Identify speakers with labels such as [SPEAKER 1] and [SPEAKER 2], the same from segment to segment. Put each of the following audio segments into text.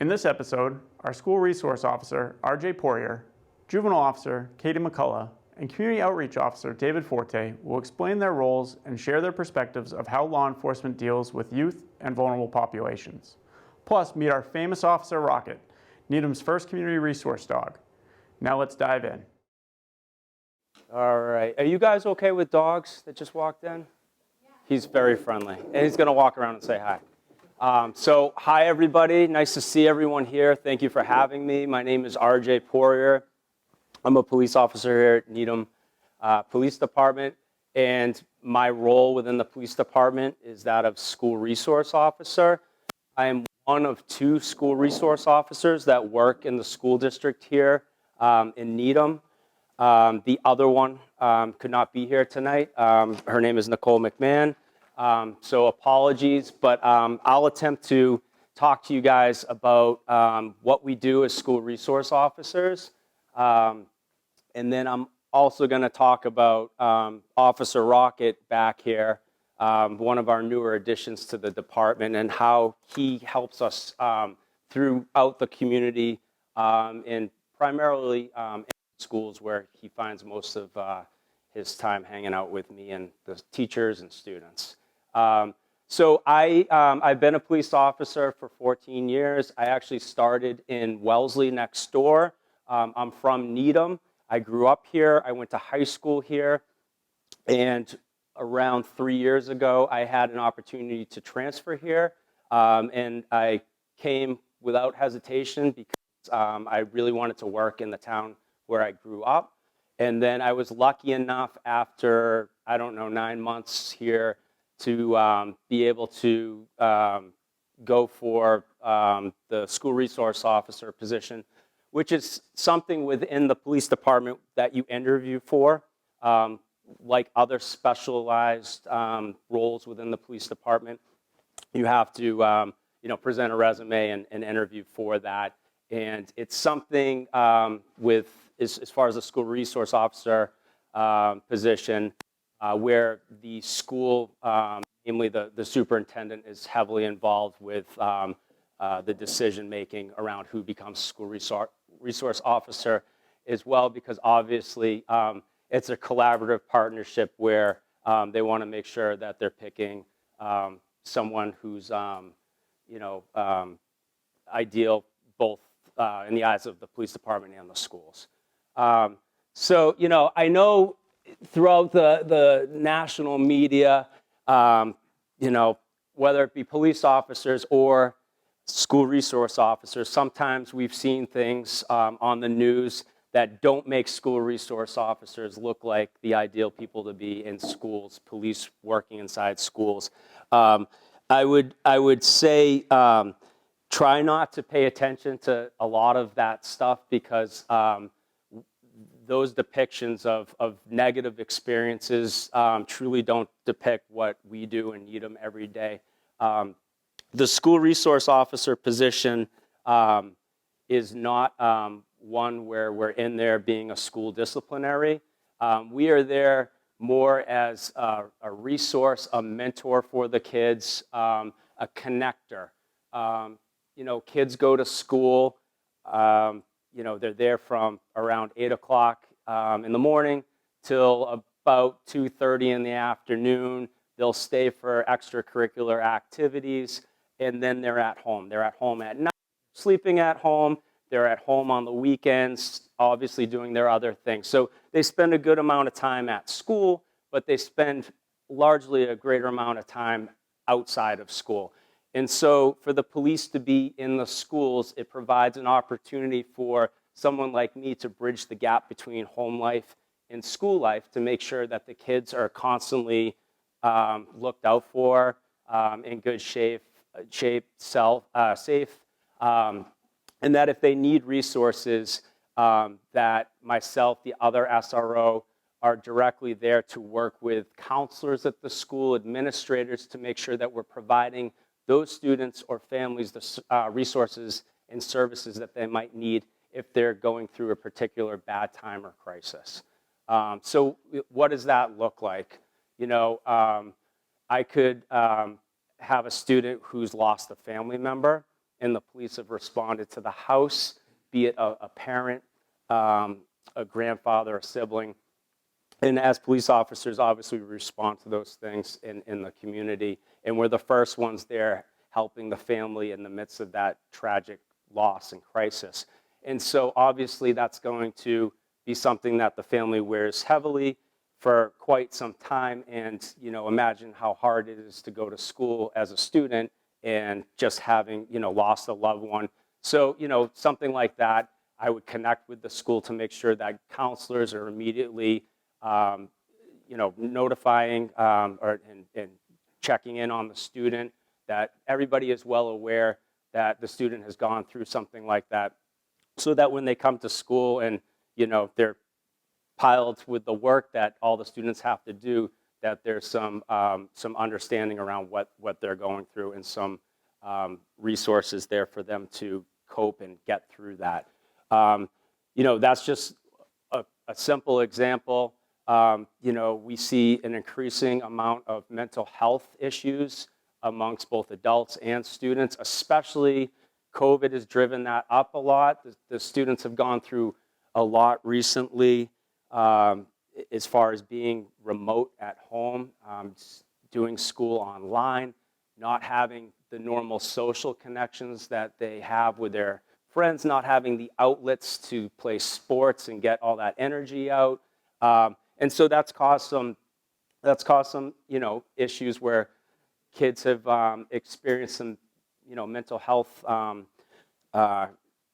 [SPEAKER 1] In this episode, our School Resource Officer, RJ Poirier, Juvenile Officer, Katie McCullough, and Community Outreach Officer, David Forte, will explain their roles and share their perspectives of how law enforcement deals with youth and vulnerable populations. Plus, meet our famous Officer Rocket, Needham's first community resource dog. Now let's dive in.
[SPEAKER 2] All right. Are you guys okay with dogs that just walked in? Yeah. He's very friendly, and he's going to walk around and say hi. Hi, everybody. Nice to see everyone here. Thank you for having me. My name is RJ Poirier. I'm a police officer here at Needham Police Department, and my role within the police department is that of school resource officer. I am one of two school resource officers that work in the school district here in Needham. The other one could not be here tonight. Her name is Nicole McMahon. So apologies, but I'll attempt to talk to you guys about what we do as school resource officers. And then I'm also going to talk about Officer Rocket back here, one of our newer additions to the department, and how he helps us throughout the community and primarily in schools where he finds most of his time hanging out with me and the teachers and students. I've been a police officer for 14 years. I actually started in Wellesley next door. I'm from Needham. I grew up here. I went to high school here. And around 3 years ago, I had an opportunity to transfer here. And I came without hesitation because I really wanted to work in the town where I grew up. And then I was lucky enough after, 9 months here to be able to go for the school resource officer position, which is something within the police department that you interview for, like other specialized roles within the police department. You have to present a resume and interview for that. And it's something as far as the school resource officer position, where the school, namely the superintendent, is heavily involved with the decision-making around who becomes school resource officer as well, because obviously it's a collaborative partnership where they want to make sure that they're picking someone who's ideal both in the eyes of the police department and the schools. I know throughout the national media, whether it be police officers or school resource officers, sometimes we've seen things on the news that don't make school resource officers look like the ideal people to be in schools, police working inside schools. I would say try not to pay attention to a lot of that stuff, because those depictions of negative experiences truly don't depict what we do in Needham every day. The school resource officer position is not one where we're in there being a school disciplinary. We are there more as a resource, a mentor for the kids, a connector. Kids go to school. They're there from around 8 o'clock in the morning till about 2:30 in the afternoon. They'll stay for extracurricular activities, and then they're at home. They're at home at night, sleeping at home. They're at home on the weekends, obviously doing their other things. So they spend a good amount of time at school, but they spend largely a greater amount of time outside of school. And so for the police to be in the schools, it provides an opportunity for someone like me to bridge the gap between home life and school life, to make sure that the kids are constantly looked out for, in good shape, safe, and that if they need resources, that myself, the other SRO, are directly there to work with counselors at the school, administrators, to make sure that we're providing those students or families the resources and services that they might need if they're going through a particular bad time or crisis. So what does that look like? I could have a student who's lost a family member. and the police have responded to the house, be it a parent, a grandfather, a sibling. And as police officers, obviously, we respond to those things in the community, and we're the first ones there helping the family in the midst of that tragic loss and crisis. And so obviously that's going to be something that the family wears heavily for quite some time. And imagine how hard it is to go to school as a student and just having lost a loved one. So something like that, I would connect with the school to make sure that counselors are immediately notifying and checking in on the student, that everybody is well aware that the student has gone through something like that, so that when they come to school and they're piled with the work that all the students have to do, that there's some understanding around what they're going through, and some resources there for them to cope and get through that. That's just a simple example. We see an increasing amount of mental health issues amongst both adults and students. Especially COVID has driven that up a lot. The students have gone through a lot recently, as far as being remote at home, doing school online, not having the normal social connections that they have with their friends, not having the outlets to play sports and get all that energy out. And so that's caused some issues where kids have experienced some mental health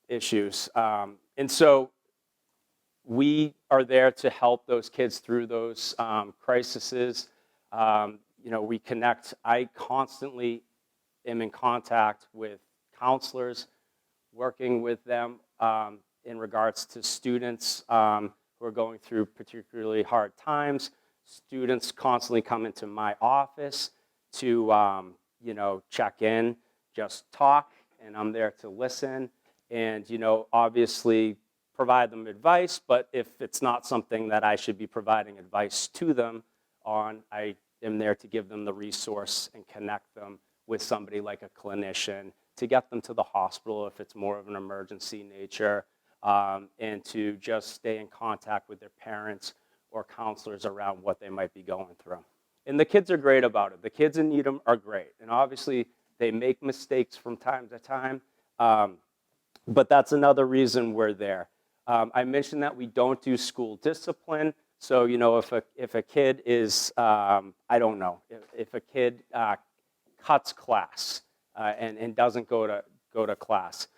[SPEAKER 2] issues. And so we are there to help those kids through those crises. We connect. I constantly am in contact with counselors, working with them in regards to students who are going through particularly hard times. Students constantly come into my office to check in, just talk, and I'm there to listen, and obviously provide them advice. But if it's not something that I should be providing advice to them on, I am there to give them the resource and connect them with somebody like a clinician to get them to the hospital if it's more of an emergency nature, and to just stay in contact with their parents or counselors around what they might be going through. And the kids are great about it. The kids in Needham are great. And obviously, they make mistakes from time to time, but that's another reason we're there. I mentioned that we don't do school discipline. So, if a kid is, if a kid cuts class and doesn't go to class,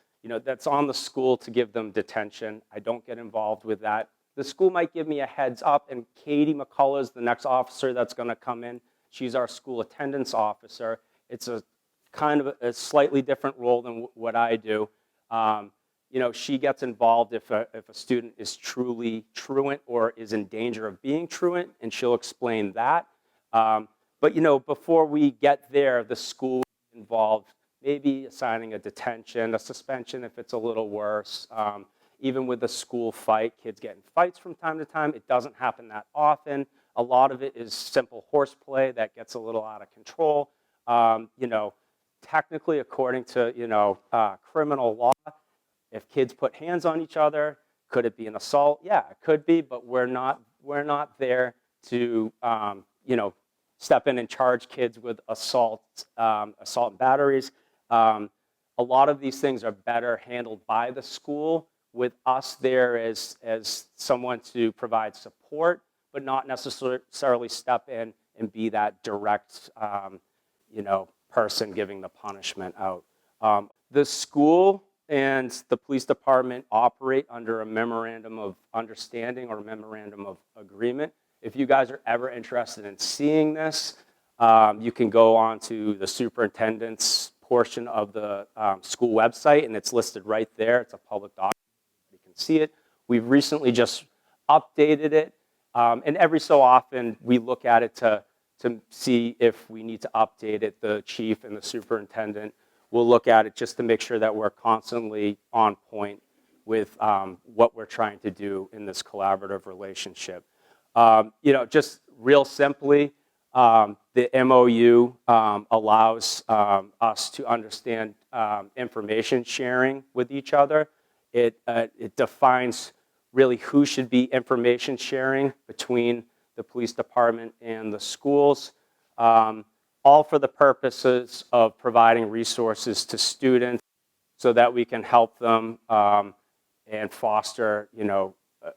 [SPEAKER 2] that's on the school to give them detention. I don't get involved with that. The school might give me a heads up, and Katie McCullough is the next officer that's going to come in. She's our school attendance officer. It's a kind of a slightly different role than what I do. She gets involved if a student is truly truant or is in danger of being truant, and she'll explain that. But before we get there, the school is involved, maybe assigning a detention, a suspension if it's a little worse. Even with the school fight, kids get in fights from time to time. It doesn't happen that often. A lot of it is simple horseplay that gets a little out of control. Technically, according to criminal law, if kids put hands on each other, could it be an assault? Yeah, it could be, but we're not there to step in and charge kids with assault and batteries. A lot of these things are better handled by the school, with us there as someone to provide support, but not necessarily step in and be that direct person giving the punishment out. The school and the police department operate under a memorandum of understanding or memorandum of agreement. If you guys are ever interested in seeing this, you can go on to the superintendent's portion of the school website, and it's listed right there. It's a public document. You can see it. We've recently just updated it, and every so often we look at it to see if we need to update it. The chief and the superintendent will look at it just to make sure that we're constantly on point with what we're trying to do in this collaborative relationship. Just real simply, The MOU allows us to understand information sharing with each other. It defines really who should be information sharing between the police department and the schools, all for the purposes of providing resources to students so that we can help them and foster,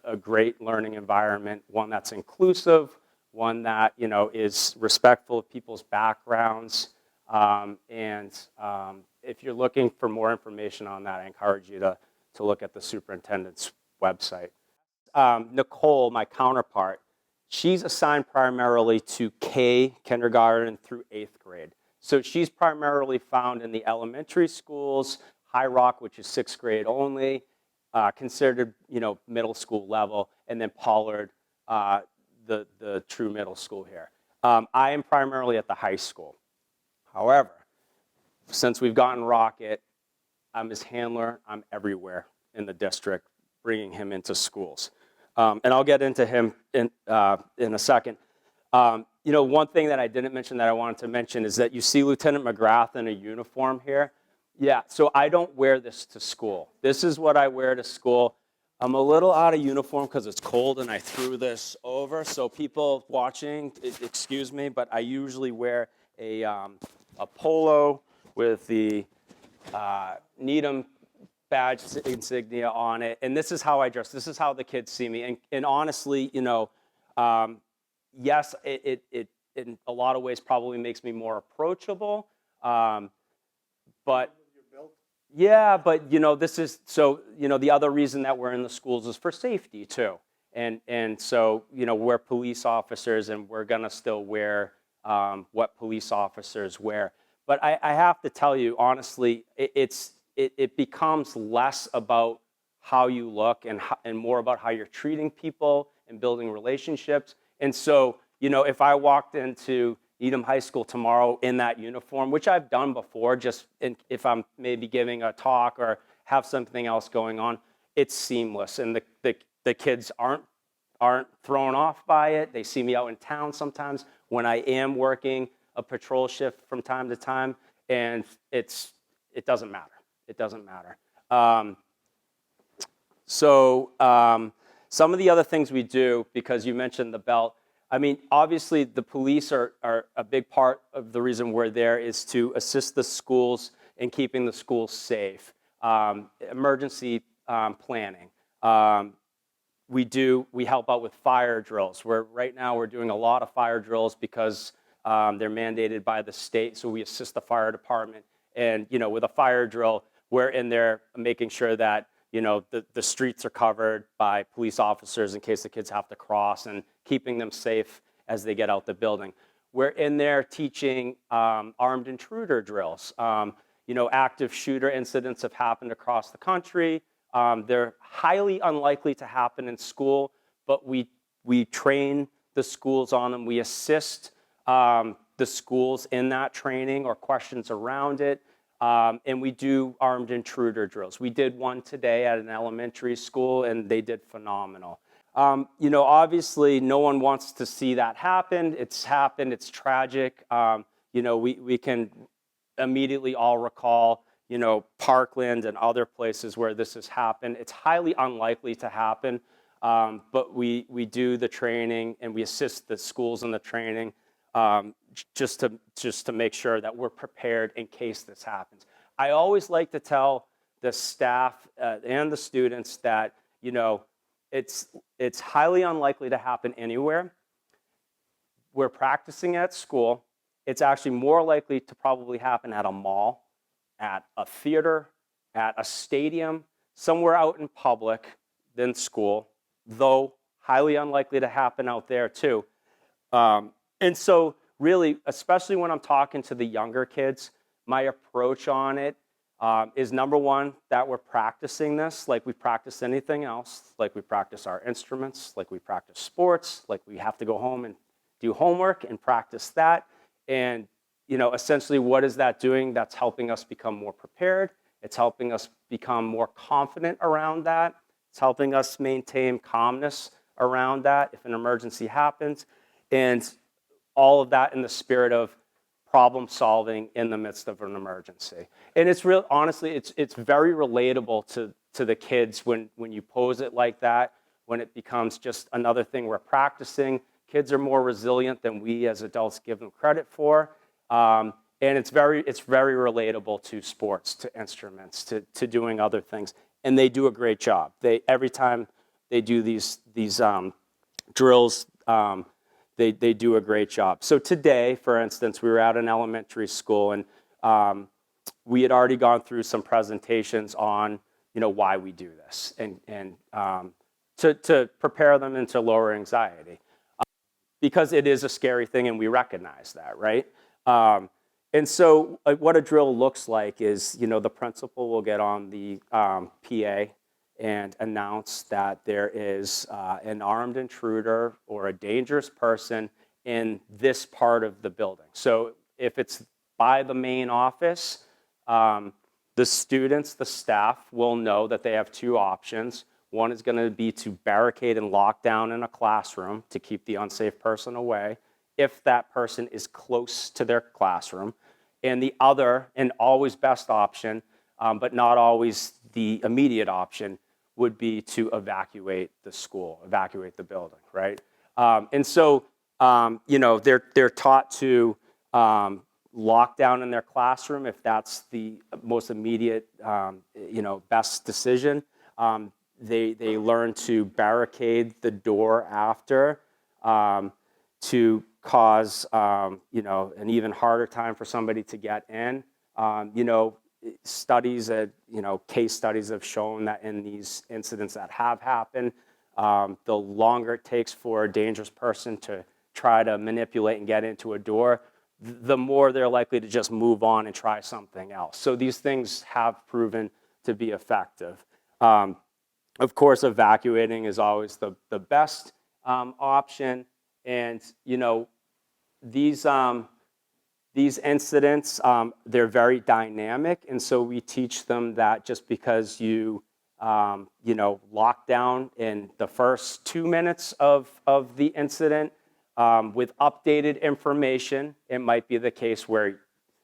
[SPEAKER 2] a great learning environment, one that's inclusive, one that, is respectful of people's backgrounds. If you're looking for more information on that, I encourage you to look at the superintendent's website. Nicole, my counterpart, she's assigned primarily to kindergarten through 8th grade. So she's primarily found in the elementary schools, High Rock, which is 6th grade only, considered, middle school level, and then Pollard, the true middle school here. I am primarily at the high school. However, since we've gotten Rocket, I'm his handler. I'm everywhere in the district, bringing him into schools. And I'll get into him in a second. One thing that I didn't mention that I wanted to mention is that you see Lieutenant McGrath in a uniform here. Yeah, so I don't wear this to school. This is what I wear to school. I'm a little out of uniform because it's cold and I threw this over. So people watching, excuse me, but I usually wear a polo with the Needham badge insignia on it. And this is how I dress. This is how the kids see me. And honestly, yes, it in a lot of ways probably makes me more approachable. But yeah, but this is so the other reason that we're in the schools is for safety too, and so we're police officers and we're gonna still wear what police officers wear. But I have to tell you honestly, it becomes less about how you look and more about how you're treating people and building relationships. And so if I walked into Needham High School tomorrow in that uniform, which I've done before, just if I'm maybe giving a talk or have something else going on, it's seamless. And the kids aren't thrown off by it. They see me out in town sometimes when I am working a patrol shift from time to time, and it doesn't matter. It doesn't matter. Some of the other things we do, because you mentioned the belt, I mean, obviously the police are a big part of the reason we're there is to assist the schools in keeping the schools safe. Emergency planning. We help out with fire drills. Right now we're doing a lot of fire drills because they're mandated by the state, so we assist the fire department. And with a fire drill, we're in there making sure that the streets are covered by police officers in case the kids have to cross and keeping them safe as they get out the building. We're in there teaching armed intruder drills. Active shooter incidents have happened across the country. They're highly unlikely to happen in school, but we train the schools on them. We assist the schools in that training or questions around it. And we do armed intruder drills. We did one today at an elementary school, and they did phenomenal. Obviously, no one wants to see that happen. It's happened. It's tragic. We can immediately all recall, Parkland and other places where this has happened. It's highly unlikely to happen, but we do the training and we assist the schools in the training. Just to make sure that we're prepared in case this happens. I always like to tell the staff and the students that it's highly unlikely to happen anywhere. We're practicing at school. It's actually more likely to probably happen at a mall, at a theater, at a stadium, somewhere out in public than school, though highly unlikely to happen out there too. And so really, especially when I'm talking to the younger kids, my approach on it is number one, that we're practicing this like we practice anything else, like we practice our instruments, like we practice sports, like we have to go home and do homework and practice that. And, essentially what is that doing? That's helping us become more prepared. It's helping us become more confident around that. It's helping us maintain calmness around that if an emergency happens. And all of that in the spirit of problem solving in the midst of an emergency. And it's real, honestly, it's very relatable to the kids when you pose it like that, when it becomes just another thing we're practicing. Kids are more resilient than we as adults give them credit for. And it's very relatable to sports, to instruments, to doing other things. And they do a great job. Every time they do these drills, they do a great job. So today, for instance, we were at an elementary school, and we had already gone through some presentations on, why we do this, and to prepare them and to lower anxiety, because it is a scary thing, and we recognize that, right? And so what a drill looks like is, the principal will get on the PA and announce that there is an armed intruder or a dangerous person in this part of the building. So if it's by the main office, the students, the staff will know that they have two options. One is going to be to barricade and lock down in a classroom to keep the unsafe person away, if that person is close to their classroom. And the other, and always best option, but not always the immediate option, would be to evacuate the school, evacuate the building, right? And so, they're taught to lock down in their classroom if that's the most immediate, best decision. They learn to barricade the door after, to cause, an even harder time for somebody to get in. Studies, case studies have shown that in these incidents that have happened, the longer it takes for a dangerous person to try to manipulate and get into a door, the more they're likely to just move on and try something else. So these things have proven to be effective. Of course, evacuating is always the best option. And, these incidents, they're very dynamic. And so we teach them that just because you lock down in the first 2 minutes of the incident, with updated information, it might be the case where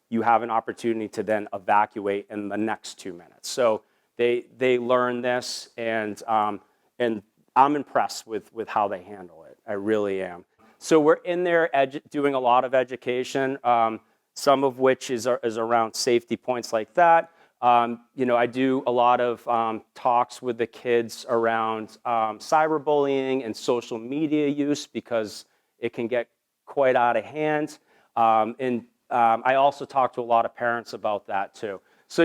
[SPEAKER 2] you have an opportunity to then evacuate in the next 2 minutes. So they learn this, and I'm impressed with how they handle it. I really am. So we're in there doing a lot of education, some of which is around safety points like that. I do a lot of talks with the kids around cyberbullying and social media use, because it can get quite out of hand. I also talk to a lot of parents about that too. So,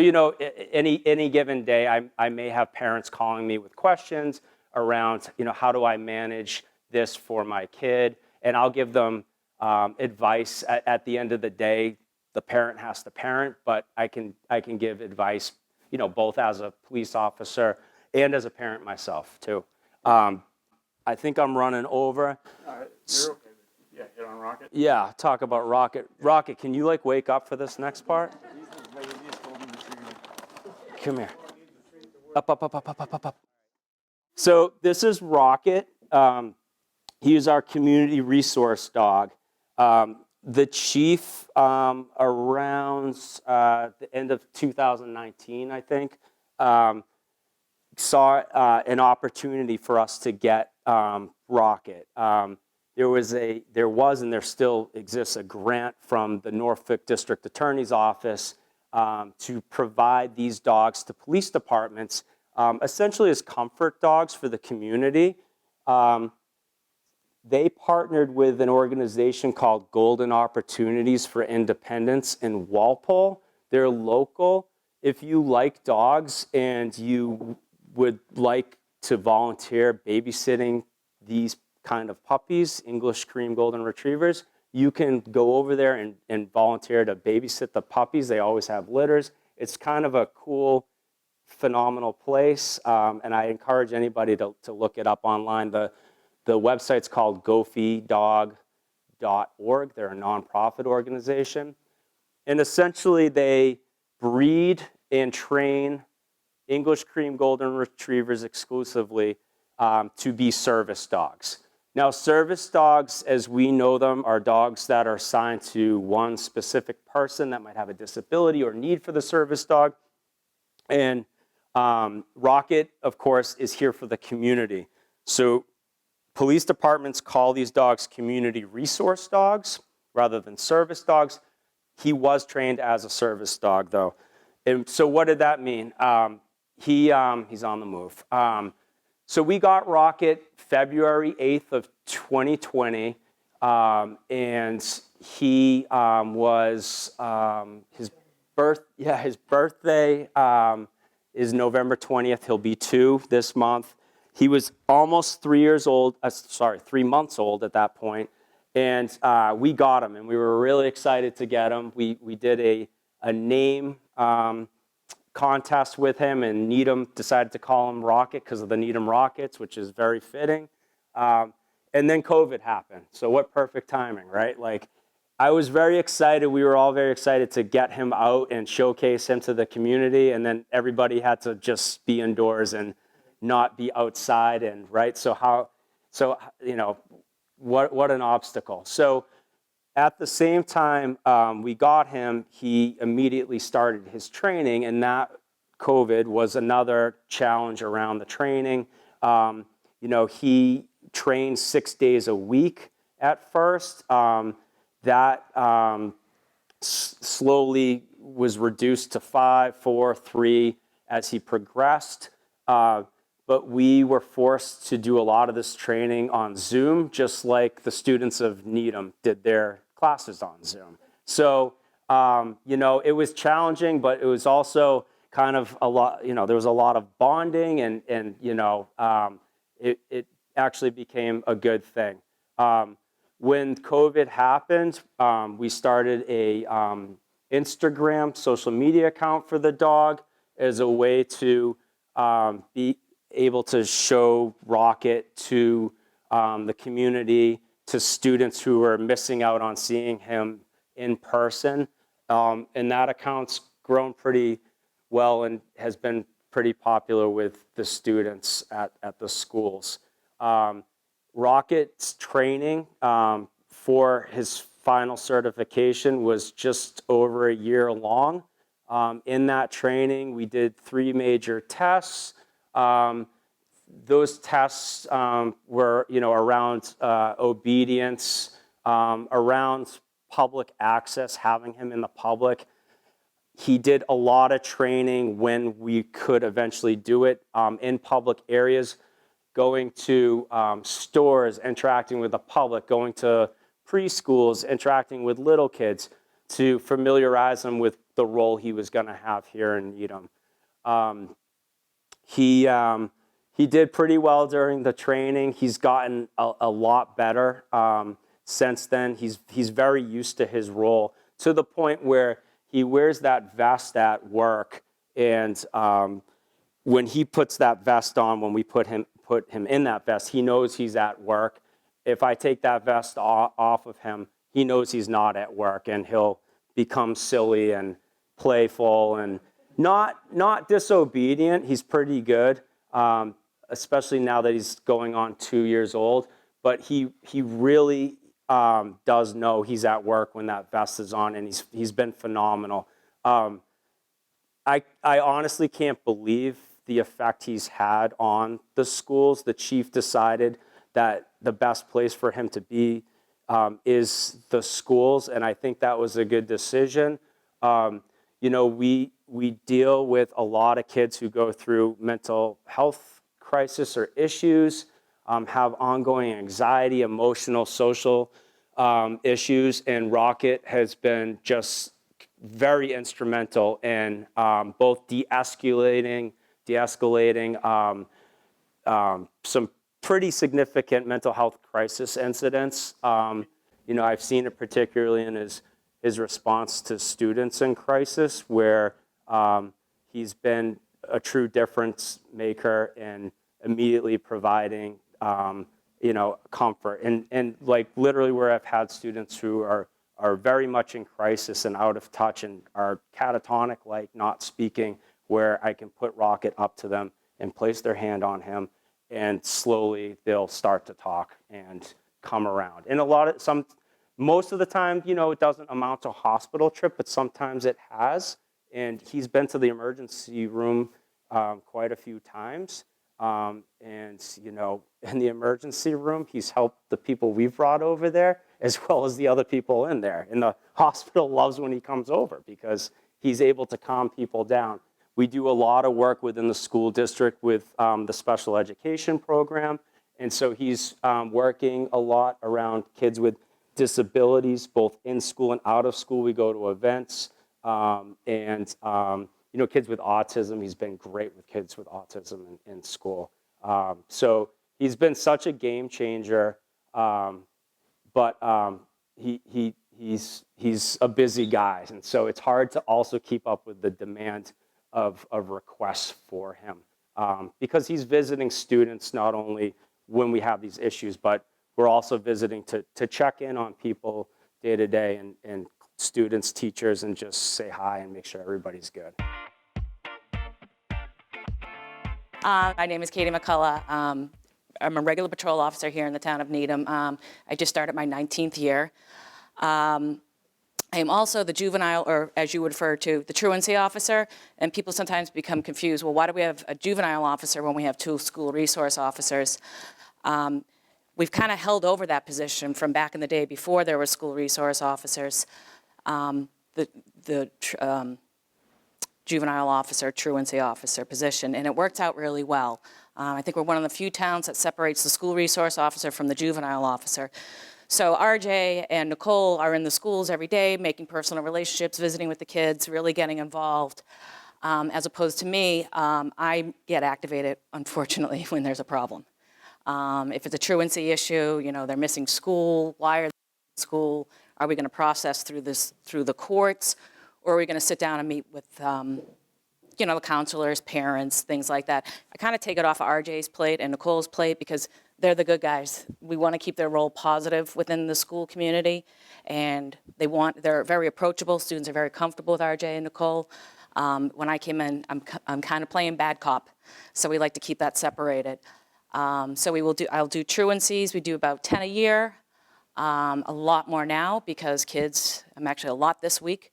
[SPEAKER 2] any given day, I may have parents calling me with questions around, how do I manage this for my kid? And I'll give them advice. At the end of the day, the parent has to parent, but I can give advice, both as a police officer and as a parent myself too. I think I'm running over.
[SPEAKER 1] All right, you're okay. Yeah, hit on Rocket.
[SPEAKER 2] Yeah, talk about Rocket. Rocket, can you wake up for this next part? Come here. Up. So this is Rocket. He is our community resource dog. The chief, around the end of 2019, I think, saw an opportunity for us to get Rocket. There was and there still exists a grant from the Norfolk District Attorney's Office to provide these dogs to police departments, essentially as comfort dogs for the community. They partnered with an organization called Golden Opportunities for Independence in Walpole. They're local. If you like dogs and you would like to volunteer babysitting these kind of puppies, English Cream Golden Retrievers, you can go over there and volunteer to babysit the puppies. They always have litters. It's kind of a cool, phenomenal place, and I encourage anybody to look it up online. The website's called gofeedog.org. They're a nonprofit organization. And essentially, they breed and train English Cream Golden Retrievers exclusively to be service dogs. Now, service dogs, as we know them, are dogs that are assigned to one specific person that might have a disability or need for the service dog. And Rocket, of course, is here for the community. So police departments call these dogs community resource dogs rather than service dogs. He was trained as a service dog, though. And so what did that mean? He's on the move. So we got Rocket February 8th of 2020, and he was, his birthday is November 20th. He'll be 2 this month. He was almost 3 months old at that point, and we got him, and we were really excited to get him. We did a name contest with him, and Needham decided to call him Rocket because of the Needham Rockets, which is very fitting. And then COVID happened. So what perfect timing, right? Like, I was very excited. We were all very excited to get him out and showcase him to the community. And then everybody had to just be indoors and not be outside. And right. What an obstacle. So at the same time we got him, he immediately started his training, and that COVID was another challenge around the training. He trained 6 days a week at first. That slowly was reduced to 5, 4, 3 as he progressed. But we were forced to do a lot of this training on Zoom, just like the students of Needham did their classes on Zoom. So, it was challenging, but it was also kind of a lot, there was a lot of bonding, and it actually became a good thing. When COVID happened, we started a Instagram social media account for the dog as a way to be able to show Rocket to the community, to students who are missing out on seeing him in person. And that account's grown pretty well and has been pretty popular with the students at the schools. Rocket's training for his final certification was just over a year long. In that training, we did 3 major tests. Those tests were, around obedience, around public access, having him in the public. He did a lot of training when we could eventually do it in public areas, going to stores, interacting with the public, going to preschools, interacting with little kids to familiarize them with the role he was going to have here in Needham. He did pretty well during the training. He's gotten a lot better since then. He's very used to his role, to the point where he wears that vest at work, and when he puts that vest on, when we put him in that vest, he knows he's at work. If I take that vest off of him, he knows he's not at work, and he'll become silly and playful and not disobedient. He's pretty good, especially now that he's going on 2 years old. But he really does know he's at work when that vest is on, and he's been phenomenal. I honestly can't believe the effect he's had on the schools. The chief decided that the best place for him to be is the schools, and I think that was a good decision. We deal with a lot of kids who go through mental health crisis or issues, have ongoing anxiety, emotional, social issues, and Rocket has been just very instrumental in both de-escalating some pretty significant mental health crisis incidents. I've seen it particularly in his response to students in crisis, where he's been a true difference maker in immediately providing comfort. And like literally where I've had students who are very much in crisis and out of touch and are catatonic, like not speaking, where I can put Rocket up to them and place their hand on him and slowly they'll start to talk and come around. And most of the time, it doesn't amount to a hospital trip, but sometimes it has. And he's been to the emergency room quite a few times. And, in the emergency room, he's helped the people we've brought over there, as well as the other people in there. And the hospital loves when he comes over because he's able to calm people down. We do a lot of work within the school district with the special education program. And so he's working a lot around kids with disabilities, both in school and out of school. We go to events. Kids with autism, he's been great with kids with autism in school. So he's been such a game changer, but he's a busy guy. And so it's hard to also keep up with the demand of requests for him because he's visiting students not only when we have these issues, but we're also visiting to check in on people day to day and students, teachers, and just say hi and make sure everybody's good.
[SPEAKER 3] My name is Katie McCullough. I'm a regular patrol officer here in the town of Needham. I just started my 19th year. I am also the juvenile, or as you would refer to, the truancy officer. And people sometimes become confused. Well, why do we have a juvenile officer when we have 2 school resource officers? We've kind of held over that position from back in the day before there were school resource officers. The juvenile officer, truancy officer position, and it worked out really well. I think we're one of the few towns that separates the school resource officer from the juvenile officer. So RJ and Nicole are in the schools every day, making personal relationships, visiting with the kids, really getting involved. As opposed to me, I get activated, unfortunately, when there's a problem. If it's a truancy issue, they're missing school, why are they in school? Are we going to process through the courts? Or are we going to sit down and meet with, the counselors, parents, things like that? I kind of take it off of RJ's plate and Nicole's plate because they're the good guys. We want to keep their role positive within the school community, and they're very approachable. Students are very comfortable with RJ and Nicole. When I came in, I'm kind of playing bad cop, so we like to keep that separated. So I'll do truancies. We do about 10 a year. A lot more now because I'm actually a lot this week.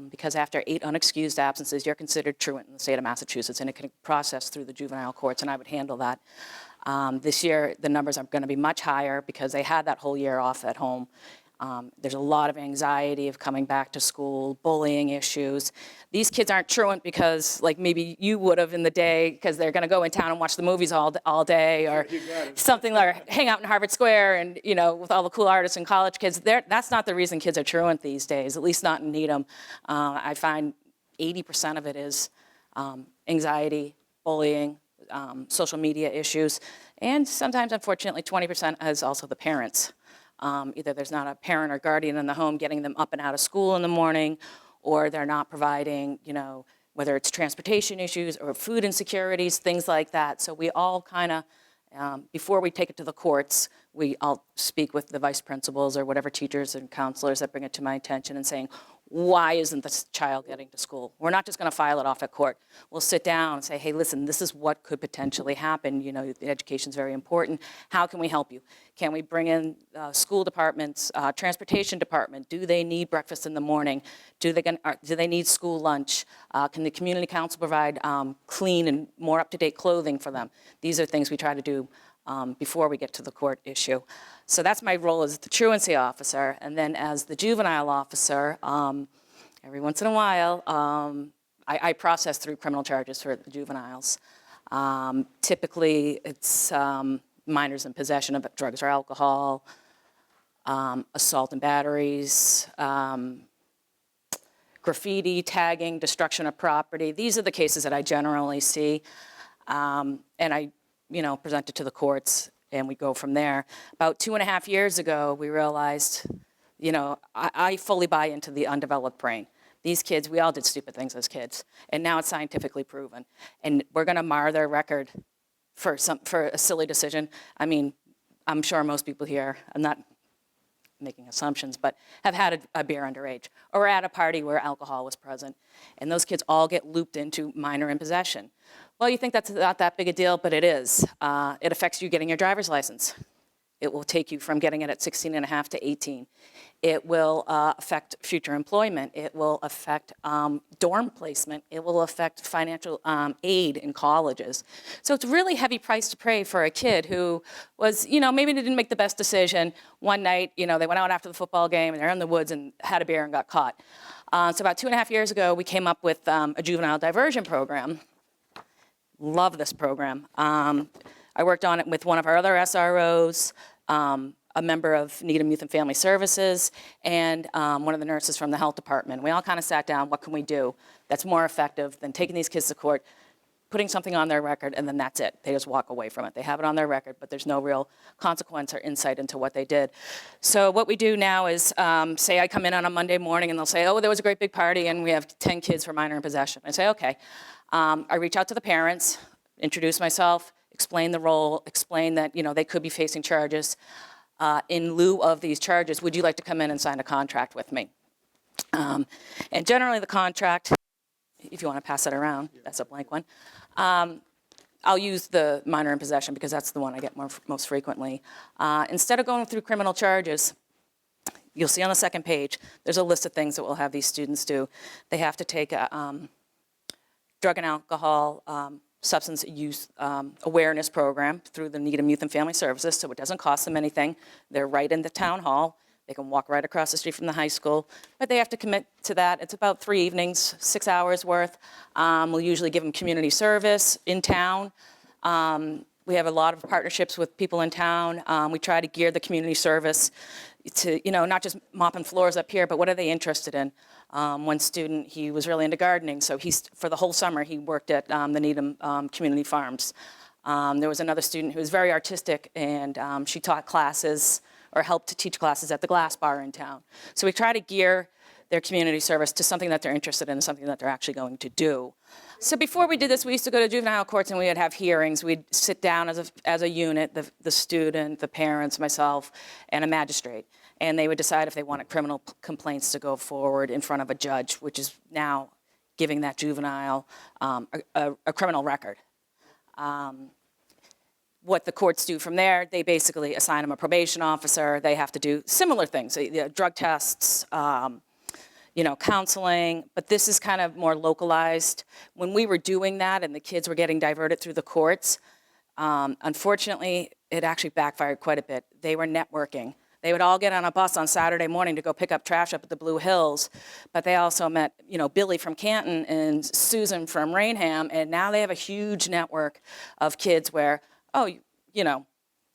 [SPEAKER 3] Because after 8 unexcused absences, you're considered truant in the state of Massachusetts, and it can process through the juvenile courts, and I would handle that. This year, the numbers are going to be much higher because they had that whole year off at home. There's a lot of anxiety of coming back to school, bullying issues. These kids aren't truant because, like maybe you would have in the day, because they're going to go in town and watch the movies all day, or something like hang out in Harvard Square and with all the cool artists and college kids. That's not the reason kids are truant these days, at least not in Needham. I find 80% of it is anxiety, bullying, social media issues, and sometimes, unfortunately, 20% is also the parents. Either there's not a parent or guardian in the home getting them up and out of school in the morning, or they're not providing, whether it's transportation issues or food insecurities, things like that. So we all kind of, before we take it to the courts, I'll speak with the vice principals or whatever teachers and counselors that bring it to my attention and saying, why isn't this child getting to school? We're not just going to file it off at court. We'll sit down and say, hey, listen, this is what could potentially happen. Education's very important. How can we help you? Can we bring in school departments, transportation department? Do they need breakfast in the morning? Do they need school lunch? Can the community council provide clean and more up-to-date clothing for them? These are things we try to do before we get to the court issue. So that's my role as the truancy officer. And then as the juvenile officer, every once in a while, I process through criminal charges for the juveniles. Typically, it's minors in possession of drugs or alcohol, assault and batteries, graffiti, tagging, destruction of property. These are the cases that I generally see. And I present it to the courts, and we go from there. About 2.5 years ago, we realized, I fully buy into the undeveloped brain. These kids, we all did stupid things as kids, and now it's scientifically proven. And we're going to mar their record for a silly decision. I mean, I'm sure most people here, I'm not making assumptions, but have had a beer underage, or at a party where alcohol was present. And those kids all get looped into minor in possession. Well, you think that's not that big a deal, but it is. It affects you getting your driver's license. It will take you from getting it at 16 and a half to 18. It will affect future employment. It will affect dorm placement. It will affect financial aid in colleges. So it's a really heavy price to pay for a kid who was, maybe they didn't make the best decision. One night, they went out after the football game and they're in the woods and had a beer and got caught. So about 2.5 years ago, we came up with a juvenile diversion program. Love this program. I worked on it with one of our other SROs, a member of Needham Youth and Family Services, and one of the nurses from the health department. We all kind of sat down, what can we do that's more effective than taking these kids to court, putting something on their record, and then that's it. They just walk away from it. They have it on their record, but there's no real consequence or insight into what they did. So what we do now is, say I come in on a Monday morning and they'll say, oh, there was a great big party and we have 10 kids for minor in possession. I say, okay. I reach out to the parents, introduce myself, explain the role, explain that they could be facing charges. In lieu of these charges, would you like to come in and sign a contract with me? And generally the contract, if you want to pass it around, that's a blank one. I'll use the minor in possession because that's the one I get most frequently. Instead of going through criminal charges, you'll see on the second page, there's a list of things that we'll have these students do. They have to take a drug and alcohol substance use awareness program through the Needham Youth and Family Services, so it doesn't cost them anything. They're right in the town hall. They can walk right across the street from the high school, but they have to commit to that. It's about 3 evenings, 6 hours worth. We'll usually give them community service in town. We have a lot of partnerships with people in town. We try to gear the community service to, not just mopping floors up here, but what are they interested in? One student, he was really into gardening, so for the whole summer, he worked at the Needham Community Farms. There was another student who was very artistic, and she taught classes, or helped to teach classes at the Glass Bar in town. So we try to gear their community service to something that they're interested in, something that they're actually going to do. So before we did this, we used to go to juvenile courts and we would have hearings. We'd sit down as a unit, the student, the parents, myself, and a magistrate. And they would decide if they wanted criminal complaints to go forward in front of a judge, which is now giving that juvenile a criminal record. What the courts do from there, they basically assign them a probation officer. They have to do similar things, drug tests, counseling, but this is kind of more localized. When we were doing that and the kids were getting diverted through the courts, unfortunately, it actually backfired quite a bit. They were networking. They would all get on a bus on Saturday morning to go pick up trash up at the Blue Hills, but they also met, Billy from Canton and Susan from Rainham, and now they have a huge network of kids where,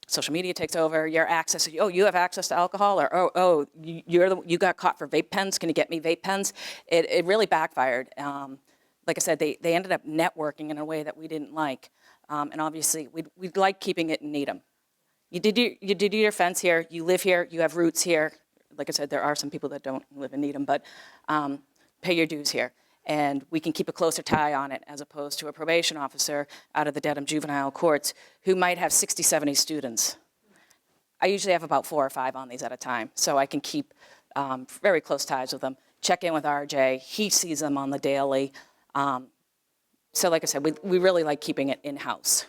[SPEAKER 3] social media takes over, your access, you have access to alcohol, or you got caught for vape pens, can you get me vape pens? It really backfired. Like I said, they ended up networking in a way that we didn't like, and obviously we'd like keeping it in Needham. You did your fence here, you live here, you have roots here. Like I said, there are some people that don't live in Needham, but pay your dues here. And we can keep a closer tie on it as opposed to a probation officer out of the Dedham juvenile courts who might have 60, 70 students. I usually have about 4 or 5 on these at a time, so I can keep very close ties with them. Check in with RJ, he sees them on the daily. So like I said, we really like keeping it in-house.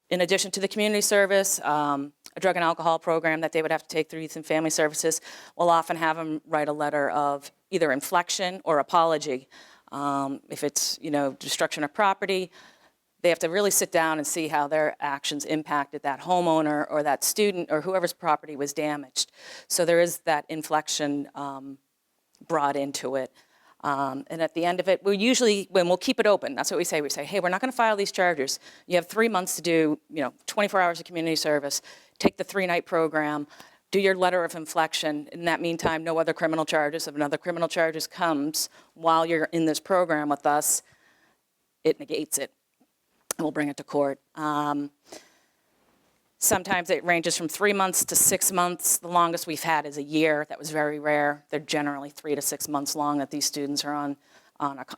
[SPEAKER 3] In addition to the community service, a drug and alcohol program that they would have to take through Youth and Family Services, we'll often have them write a letter of either inflection or apology. If it's, destruction of property, they have to really sit down and see how their actions impacted that homeowner or that student or whoever's property was damaged. So there is that inflection brought into it. And at the end of it, we'll keep it open. That's what we say. We say, hey, we're not going to file these charges. You have 3 months to do, 24 hours of community service, take the 3-night program, do your letter of inflection. In that meantime, no other criminal charges. If another criminal charges comes while you're in this program with us, it negates it. And we'll bring it to court. Sometimes it ranges from 3 months to 6 months. The longest we've had is a year. That was very rare. They're generally 3 to 6 months long that these students are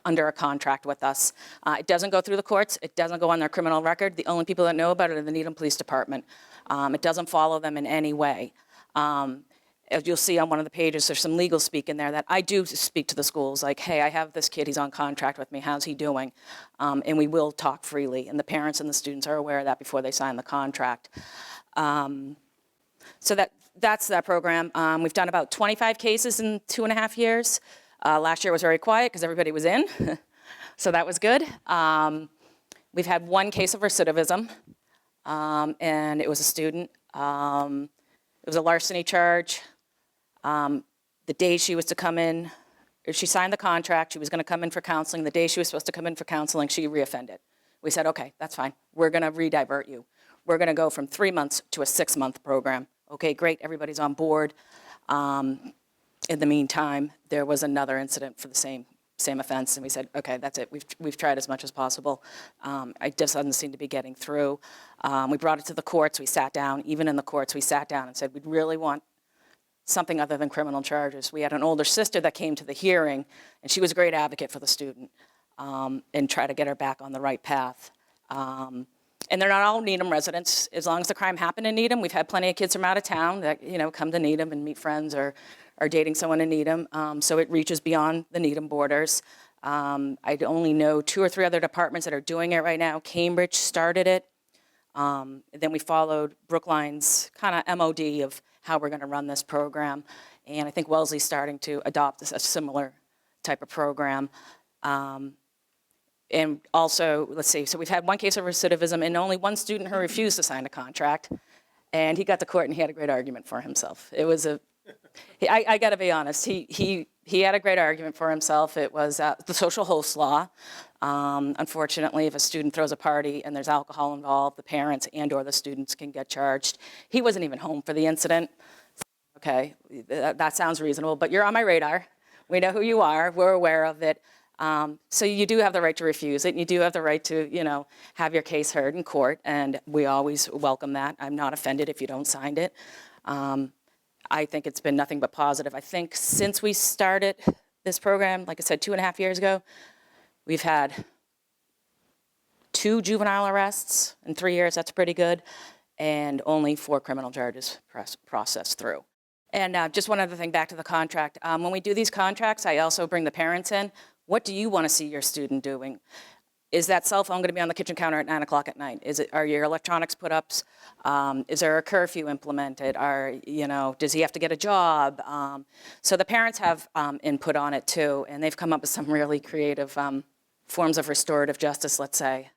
[SPEAKER 3] under a contract with us. It doesn't go through the courts. It doesn't go on their criminal record. The only people that know about it are the Needham Police Department. It doesn't follow them in any way. as you'll see on one of the pages, there's some legal speak in there that I do speak to the schools, like, hey, I have this kid, he's on contract with me, how's he doing? And we will talk freely, and the parents and the students are aware of that before they sign the contract. So that's that program. We've done about 25 cases in 2.5 years. Last year was very quiet because everybody was in, so that was good. We've had one case of recidivism, and it was a student. It was a larceny charge. The day she was to come in, she signed the contract, she was going to come in for counseling. The day she was supposed to come in for counseling, she reoffended. We said, okay, that's fine. We're going to redivert you. We're going to go from 3 months to a 6-month program. Okay, great, everybody's on board. In the meantime, there was another incident for the same offense, and we said, okay, that's it. We've tried as much as possible. It just doesn't seem to be getting through. We brought it to the courts. We sat down. Even in the courts, we sat down and said, we'd really want something other than criminal charges. We had an older sister that came to the hearing, and she was a great advocate for the student, and try to get her back on the right path. And they're not all Needham residents. As long as the crime happened in Needham, we've had plenty of kids from out of town that come to Needham and meet friends or are dating someone in Needham. So it reaches beyond the Needham borders. I only know 2 or 3 other departments that are doing it right now. Cambridge started it. Then we followed Brookline's kind of MOD of how we're going to run this program. And I think Wellesley's starting to adopt a similar type of program. And also, let's see, so we've had one case of recidivism and only one student who refused to sign a contract. And he got to court and he had a great argument for himself. It was I got to be honest, he had a great argument for himself. It was the social host law. Unfortunately, if a student throws a party and there's alcohol involved, the parents and or the students can get charged. He wasn't even home for the incident. Okay, that sounds reasonable, but you're on my radar. We know who you are. We're aware of it. So you do have the right to refuse it, and you do have the right to, have your case heard in court, and we always welcome that. I'm not offended if you don't sign it. I think it's been nothing but positive. I think since we started this program, like I said, 2.5 years ago, we've had 2 juvenile arrests in 3 years. That's pretty good, and only 4 criminal charges processed through. And just one other thing back to the contract. When we do these contracts, I also bring the parents in. What do you want to see your student doing? Is that cell phone going to be on the kitchen counter at 9 o'clock at night? Are your electronics put up? Is there a curfew implemented? Does he have to get a job? So the parents have input on it too, and they've come up with some really creative forms of restorative justice, let's say.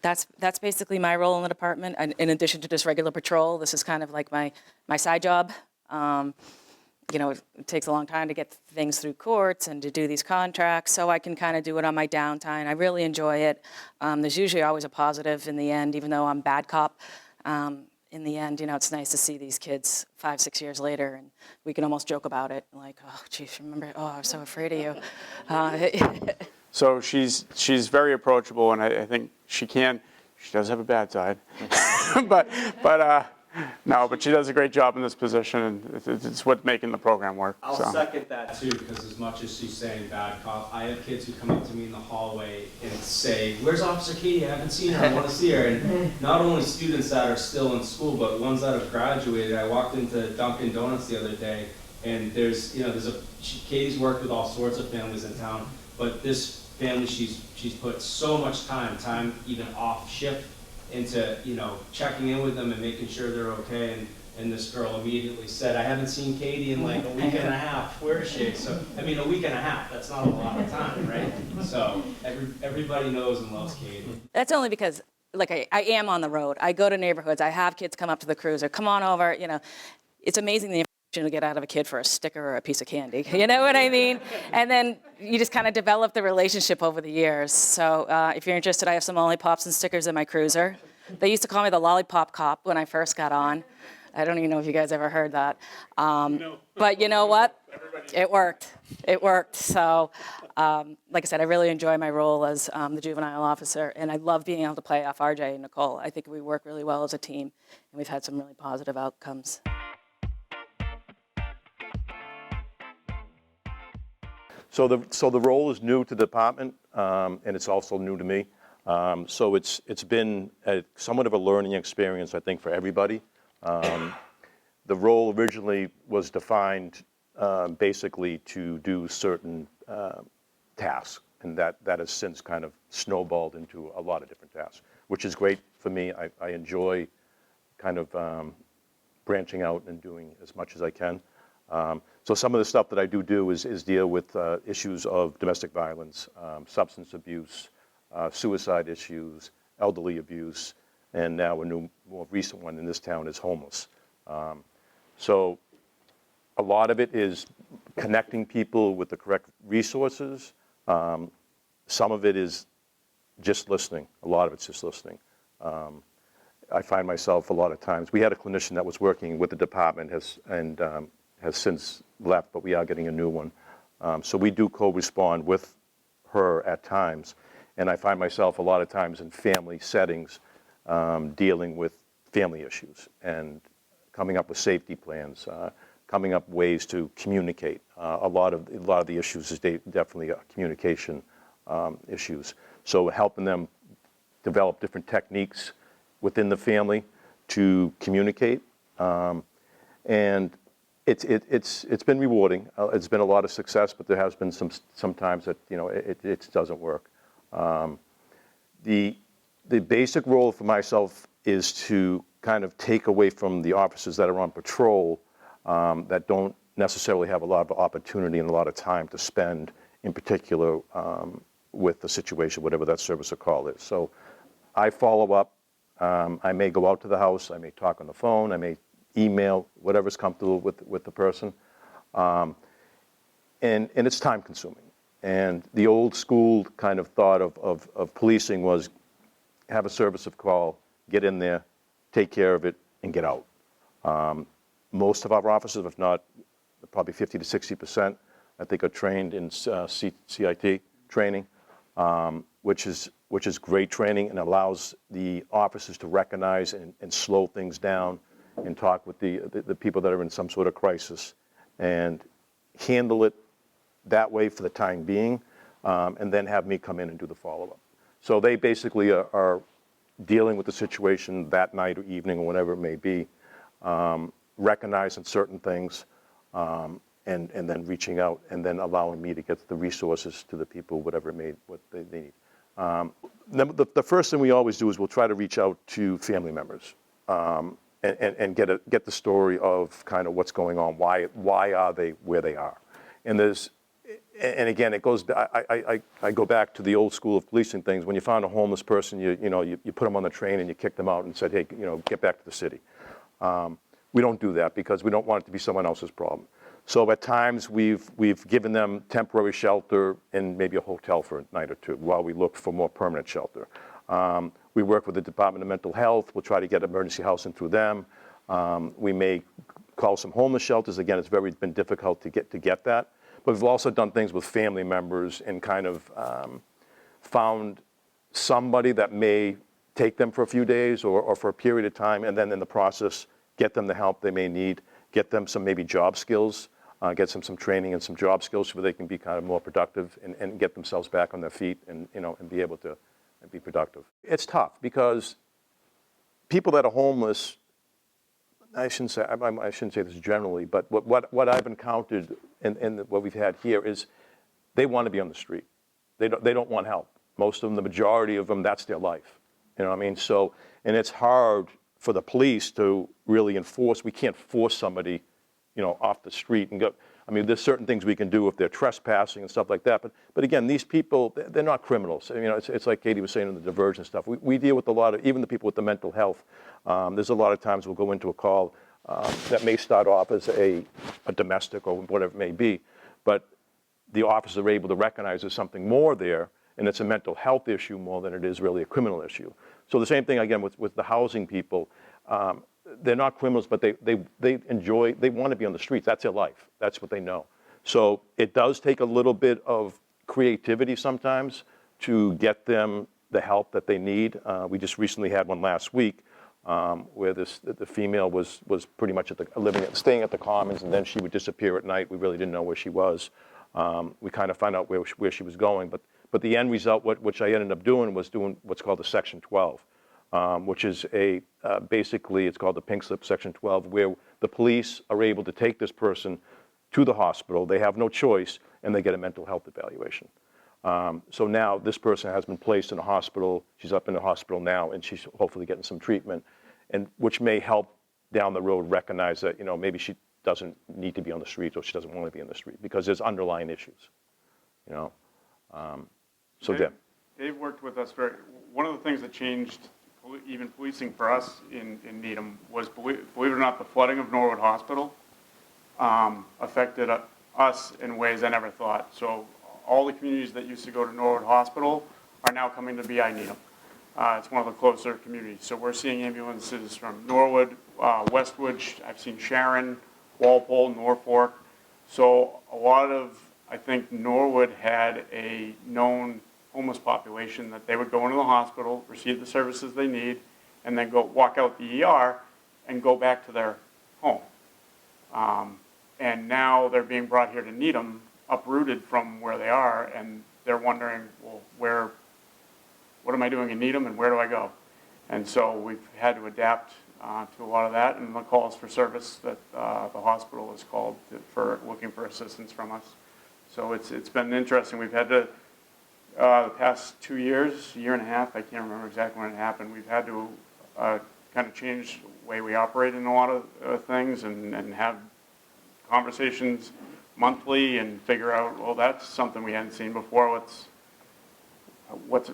[SPEAKER 3] That's basically my role in the department. And in addition to just regular patrol, this is kind of like my side job. It takes a long time to get things through courts and to do these contracts, so I can kind of do it on my downtime. I really enjoy it. There's usually always a positive in the end, even though I'm bad cop. In the end, it's nice to see these kids 5, 6 years later, and we can almost joke about it, like, oh, geez, remember? Oh, I was so afraid of you.
[SPEAKER 1] So she's very approachable, and I think she does have a bad side, but she does a great job in this position, and it's what's making the program work.
[SPEAKER 2] I'll second that too, because as much as she's saying bad cop, I have kids who come up to me in the hallway and say, "Where's Officer Katie? I haven't seen her. I want to see her." And not only students that are still in school, but ones that have graduated. I walked into Dunkin' Donuts the other day, and Katie's worked with all sorts of families in town, but this family, she's put so much time even off shift, into checking in with them and making sure they're okay. And this girl immediately said, "I haven't seen Katie in like a week and a half. Where is she?" So a week and a half, that's not a lot of time, right? So everybody knows and loves Katie.
[SPEAKER 3] That's only because I am on the road. I go to neighborhoods. I have kids come up to the cruiser. Come on over. It's amazing the information to get out of a kid for a sticker or a piece of candy. You know what I mean? And then you just kind of develop the relationship over the years. So if you're interested, I have some lollipops and stickers in my cruiser. They used to call me the lollipop cop when I first got on. I don't even know if you guys ever heard that. But you know what? It worked. It worked. So, like I said, I really enjoy my role as the juvenile officer, and I love being able to play off RJ and Nicole. I think we work really well as a team, and we've had some really positive outcomes.
[SPEAKER 4] So the role is new to the department, and it's also new to me. So it's been somewhat of a learning experience, I think, for everybody. the role originally was defined basically to do certain tasks, and that has since kind of snowballed into a lot of different tasks, which is great for me. I enjoy kind of branching out and doing as much as I can. So some of the stuff that I do is deal with issues of domestic violence, substance abuse, suicide issues, elderly abuse, and now a new, more recent one in this town is homeless. So a lot of it is connecting people with the correct resources. Some of it is just listening. A lot of it's just listening. I find myself a lot of times, we had a clinician that was working with the department has since left, but we are getting a new one. So we do co-respond with her at times. And I find myself a lot of times in family settings dealing with family issues and coming up with safety plans, coming up ways to communicate. A lot of the issues is definitely communication issues. So helping them develop different techniques within the family to communicate. And it's been rewarding. It's been a lot of success, but there has been some times that it doesn't work. The basic role for myself is to kind of take away from the officers that are on patrol that don't necessarily have a lot of opportunity and a lot of time to spend, in particular, with the situation, whatever that service or call is. So I follow up. I may go out to the house. I may talk on the phone. I may email, whatever's comfortable with the person. And it's time consuming. And the old school kind of thought of policing was have a service of call, get in there, take care of it, and get out. Most of our officers, if not probably 50 to 60%, I think are trained in CIT training, which is great training and allows the officers to recognize and slow things down and talk with the people that are in some sort of crisis and handle it that way for the time being, and then have me come in and do the follow-up. So they basically are dealing with the situation that night or evening or whatever it may be, recognizing certain things, and then reaching out and then allowing me to get the resources to the people, whatever what they need. The first thing we always do is we'll try to reach out to family members and get the story of kind of what's going on, why are they where they are, and again it goes. I go back to the old school of policing things. When you found a homeless person, you put them on the train and you kicked them out and said, hey, get back to the city. We don't do that because we don't want it to be someone else's problem. So at times we've given them temporary shelter in maybe a hotel for a night or two while we look for more permanent shelter. We work with the Department of Mental Health. We'll try to get emergency housing through them. We may call some homeless shelters. Again, it's been difficult to get that. But we've also done things with family members and kind of found somebody that may take them for a few days or for a period of time, and then in the process get them the help they may need, get them some maybe job skills, get them some training and some job skills so they can be kind of more productive and get themselves back on their feet and be able to be productive. It's tough because people that are homeless, I shouldn't say this generally, but what I've encountered and what we've had here is they want to be on the street. They don't want help. Most of them, the majority of them, that's their life. You know what I mean? So, and it's hard for the police to really enforce. We can't force somebody, off the street and go. I mean, there's certain things we can do if they're trespassing and stuff like that. But again, these people, they're not criminals. It's like Katie was saying in the diversion stuff. We deal with a lot of, even the people with the mental health. There's a lot of times we'll go into a call that may start off as a domestic or whatever it may be, but the officers are able to recognize there's something more there, and it's a mental health issue more than it is really a criminal issue. So the same thing again with the housing people. They're not criminals, but they want to be on the streets. That's their life. That's what they know. So it does take a little bit of creativity sometimes to get them the help that they need. We just recently had one last week where the female was pretty much staying at the Commons, and then she would disappear at night. We really didn't know where she was. We kind of found out where she was going, but the end result, which I ended up doing, was doing what's called a Section 12. Which is basically it's called the pink slip Section 12, where the police are able to take this person to the hospital. They have no choice, and they get a mental health evaluation. So now this person has been placed in a hospital. She's up in the hospital now, and she's hopefully getting some treatment, and which may help down the road recognize that, maybe she doesn't need to be on the street, or she doesn't want to be on the street, because there's underlying issues, So
[SPEAKER 1] Dave worked with us one of the things that changed even policing for us in Needham was, believe it or not, the flooding of Norwood Hospital affected us in ways I never thought. So all the communities that used to go to Norwood Hospital are now coming to BI Needham. It's one of the closer communities. So we're seeing ambulances from Norwood, Westwood, I've seen Sharon, Walpole, Norfolk. So a lot of, I think Norwood had a known homeless population that they would go into the hospital, receive the services they need, and then go walk out the ER and go back to their home. And now they're being brought here to Needham, uprooted from where they are, and they're wondering, well, what am I doing in Needham and where do I go? And so we've had to adapt to a lot of that, and the calls for service that the hospital has called for looking for assistance from us. So it's been interesting. We've had to, the past 2 years, year and a half, I can't remember exactly when it happened, we've had to kind of change the way we operate in a lot of things and have conversations monthly and figure out, well, that's something we hadn't seen before. Let's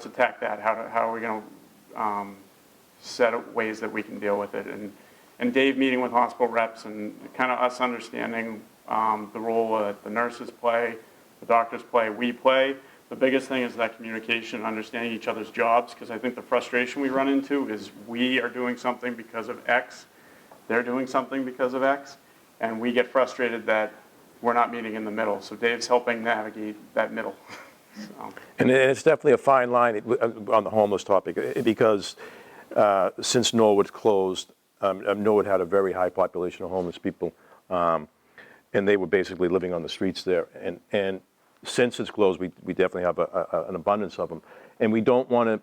[SPEAKER 1] attack that. How are we going to set up ways that we can deal with it? And Dave meeting with hospital reps and kind of us understanding the role that the nurses play, the doctors play, we play. The biggest thing is that communication, understanding each other's jobs, because I think the frustration we run into is we are doing something because of X, they're doing something because of X, and we get frustrated that we're not meeting in the middle. So Dave's helping navigate that middle. So.
[SPEAKER 4] And it's definitely a fine line on the homeless topic, because since Norwood closed, Norwood had a very high population of homeless people, and they were basically living on the streets there. And since it's closed, we definitely have an abundance of them, and we don't want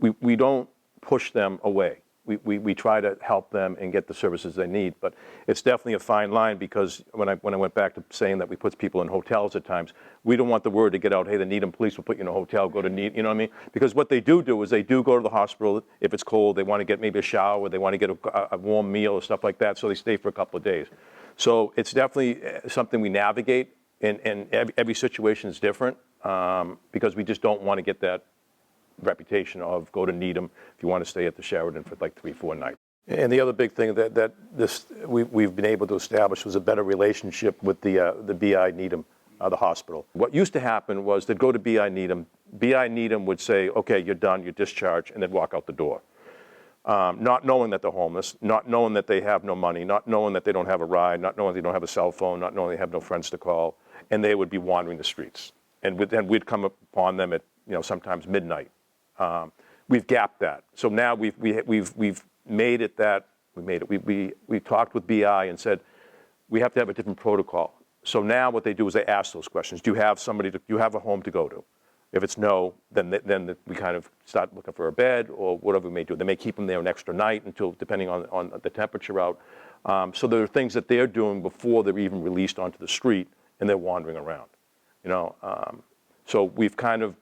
[SPEAKER 4] to, we don't push them away. We try to help them and get the services they need, but it's definitely a fine line, because when I went back to saying that we put people in hotels at times, we don't want the word to get out, hey, the Needham police will put you in a hotel, go to Needham, you know what I mean? Because what they do is they do go to the hospital if it's cold, they want to get maybe a shower, they want to get a warm meal or stuff like that, so they stay for a couple of days. So it's definitely something we navigate, and every situation is different, because we just don't want to get that reputation of go to Needham if you want to stay at the Sheridan for like 3-4 nights. And the other big thing that we've been able to establish was a better relationship with the BI Needham, the hospital. What used to happen was they'd go to BI Needham would say, okay, you're done, you're discharged, and they'd walk out the door. Not knowing that they're homeless, not knowing that they have no money, not knowing that they don't have a ride, not knowing they don't have a cell phone, not knowing they have no friends to call, and they would be wandering the streets. And we'd come upon them at sometimes midnight. We've gapped that. So now we've made it that we talked with BI and said we have to have a different protocol. So now what they do is they ask those questions. Do you have a home to go to? If it's no, then we kind of start looking for a bed or whatever we may do. They may keep them there an extra night until, depending on the temperature out. So there are things that they're doing before they're even released onto the street and they're wandering around. So we've kind of,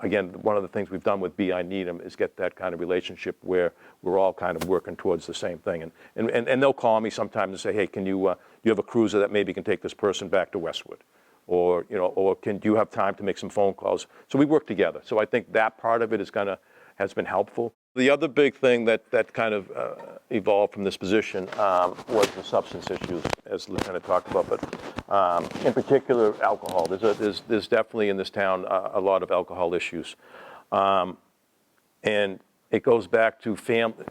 [SPEAKER 4] again, one of the things we've done with BI Needham is get that kind of relationship where we're all kind of working towards the same thing. And they'll call me sometimes and say, hey, can you have a cruiser that maybe can take this person back to Westwood? Or do you have time to make some phone calls? So we work together. So I think that part of it has been helpful. The other big thing that kind of evolved from this position was the substance issues, as Lieutenant talked about, but in particular, alcohol. There's definitely in this town a lot of alcohol issues. And it goes back to family.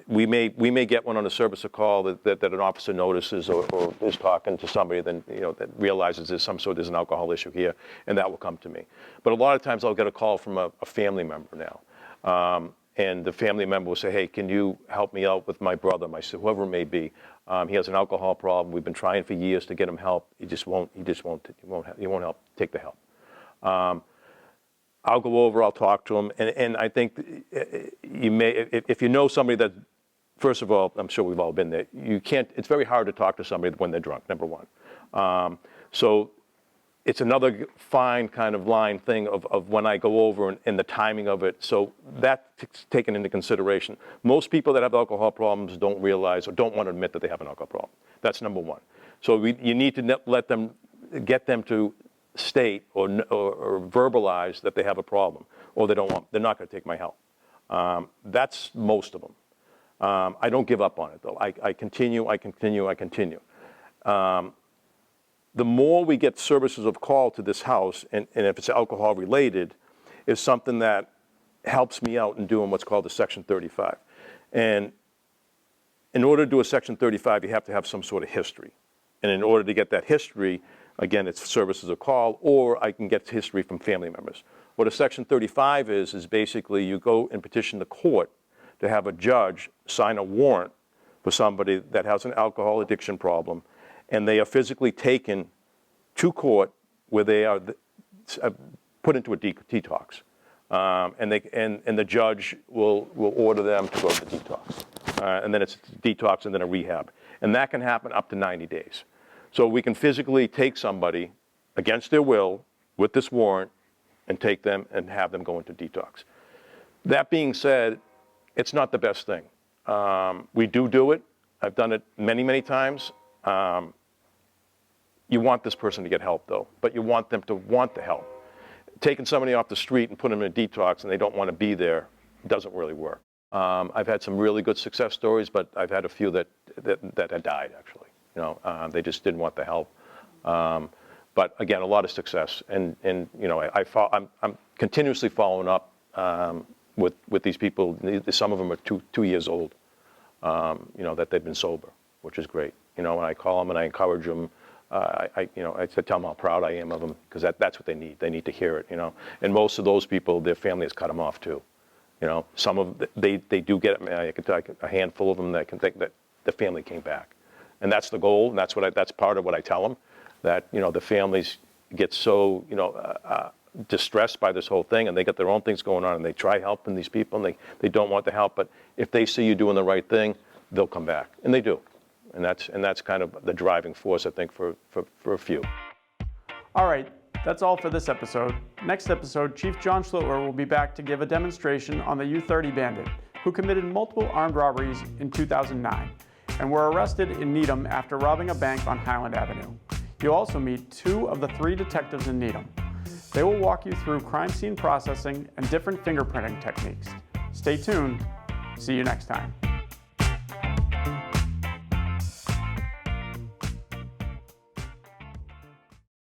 [SPEAKER 4] We may get one on a service, a call that an officer notices or is talking to somebody, then that realizes there's an alcohol issue here, and that will come to me. But a lot of times I'll get a call from a family member now. And the family member will say, hey, can you help me out with my brother, whoever it may be. He has an alcohol problem. We've been trying for years to get him help. He won't help take the help. I'll go over, I'll talk to him. And I think you may, if you know somebody that's first of all, I'm sure we've all been there. You can't. It's very hard to talk to somebody when they're drunk. Number one. So it's another fine kind of line thing of when I go over and the timing of it. So that's taken into consideration. Most people that have alcohol problems don't realize or don't want to admit that they have an alcohol problem. That's number one. So you need to get them to state or verbalize that they have a problem, or they're not going to take my help. That's most of them. I don't give up on it though. I continue. The more we get services of call to this house, and if it's alcohol related, is something that helps me out in doing what's called a Section 35. And in order to do a Section 35, you have to have some sort of history. And in order to get that history, again, it's services of call, or I can get history from family members. What a Section 35 is basically you go and petition the court to have a judge sign a warrant for somebody that has an alcohol addiction problem, and they are physically taken to court where they are put into a detox. And the judge will order them to go to the detox. And then it's detox and then a rehab. And that can happen up to 90 days. So we can physically take somebody against their will with this warrant and take them and have them go into detox. That being said, it's not the best thing. We do it. I've done it many, many times. You want this person to get help, though, but you want them to want the help. Taking somebody off the street and putting them in a detox and they don't want to be there doesn't really work. I've had some really good success stories, but I've had a few that had died, actually. They just didn't want the help. But again, a lot of success, and I'm continuously following up with these people. Some of them are two years old. That they've been sober, which is great. And I call them and I encourage them. I tell them how proud I am of them, because that's what they need. They need to hear it. And most of those people, their family has cut them off too. Some of they do get it. I can tell you a handful of them that can think that the family came back, and that's the goal. And that's part of what I tell them, that the families get so distressed by this whole thing, and they got their own things going on, and they try helping these people, and they don't want the help. But if they see you doing the right thing, they'll come back, and they do. And that's kind of the driving force, I think, for a few.
[SPEAKER 1] All right, that's all for this episode. Next episode, Chief John Schlitler will be back to give a demonstration on the U-30 bandit, who committed multiple armed robberies in 2009 and were arrested in Needham after robbing a bank on Highland Avenue. You'll also meet 2 of the 3 detectives in Needham. They will walk you through crime scene processing and different fingerprinting techniques. Stay tuned. See you next time.